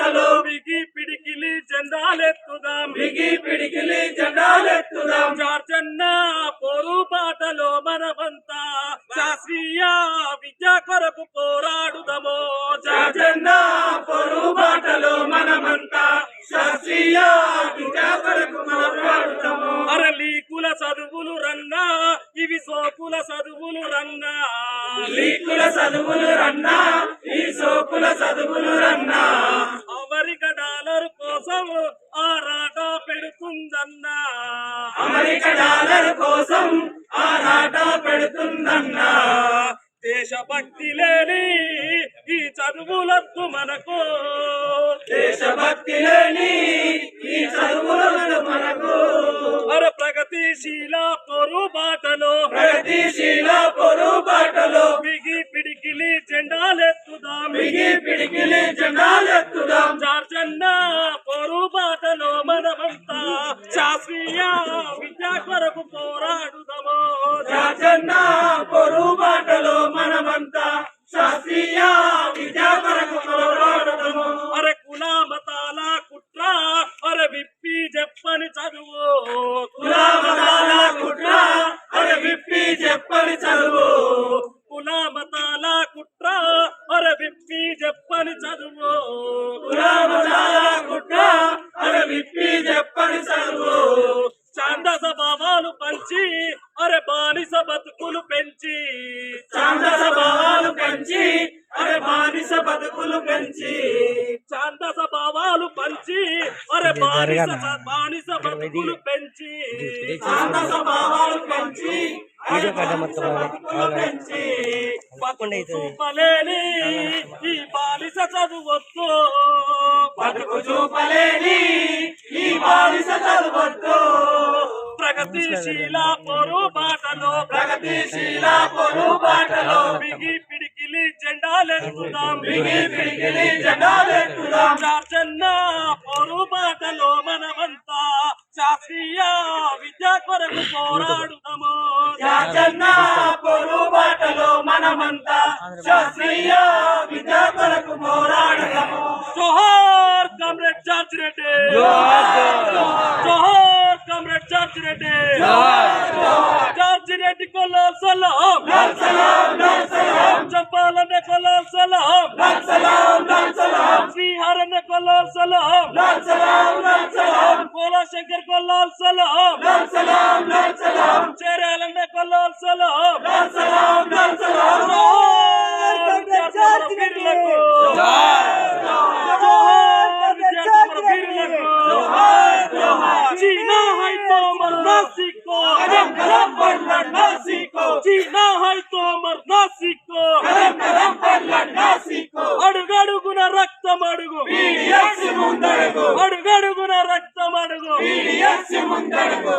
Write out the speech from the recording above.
బాటలో బిగి పిడికిలి జెండాలెత్తుదాం బిగి పిడికిలి జెండాలెత్తుదాం జార్జన్న పోరు బాటలో మనమంతా శాస్త్రీయ విద్య కొరకు పోరాడుదమో జార్జన్న పోరు బాటలో మనమంతా శాస్త్రీయ విద్య కొరకు పోరాడుదాము లీకుల చదువులు రన్నా ఇవి సోకుల చదువులు రన్నా లీకుల చదువులు రన్నా ఈ సోకుల చదువులు రన్నా అమెరికా డాలర్ కోసం ఆరాట పెడుతుందన్నా అమెరికా డాలర్ కోసం ఆరాట పెడుతుందన్నా దేశభక్తి లేని ఈ చదువులద్దు మనకు దేశభక్తి లేని ఈ చదువులను మనకు ప్రగతిశీల పొరు బాటలో ప్రగతిశీల పొరు బాటలో బిగి పిడికిలి జెండాలెత్తుదాం బిగి పిడికిలి జెండాలెత్తుదాం జార్జన్న పొరు బాటలో మనమంతా శాస్త్రీయ విద్య కొరకు పోరాడుదాము జార్జన్న పొరు బాటలో మనమంతా శాస్త్రీయ విద్య కొరకు పోరాడుదాము కుల మతాల కుట్ర విప్పి చెప్పని చదువు కుల మతాల కుట్ర విప్పి చెప్పని చదువు కుల మతాల కుట్ర విప్పి చెప్పని చదువు కుల మతాల కుట్ర విప్పి చెప్పని చదువు ఛాందస భావాలు పంచి బానిస బతుకులు పెంచి ఛాందస భావాలు పెంచి బానిస బతుకులు పెంచి ఛాందస భావాలు పంచి బానిస బతుకులు పెంచి ఛాందస భావాలు పెంచి చూపలేని ఈ బానిస చదువొద్దు బతుకు చూపలేని ఈ బానిస చదువొద్దు ప్రగతిశీల పొరు బాటలో ప్రగతిశీల పొరు బాటలో బిగి పిడికిలి జెండాలెత్తుదాం బిగి పిడికిలి జెండాలెత్తుదాం జార్జన్న పొరు బాటలో మనమంతా శాస్త్రీయ విద్య కొరకు పోరాడుదాము జార్జన్న పొరు బాటలో మనమంతా శాస్త్రీయ విద్య కొరకు పోరాడుదాము జోహార్ కామ్రేడ్ జార్జ్ రెడ్డి జోహార్ comrade George Reddy George Reddy को लाल सलाम चंपारण को लाल सलाम श्रीहरन को लाल सलाम भोला शंकर को लाल सलाम चेरालन को लाल जीना है तो मरना सीखो जीना है तो मरना सीखो అడుగడుగున రక్తం అడుగు ముందడుగు అడుగడుగున రక్తం అడుగు ముందడుగు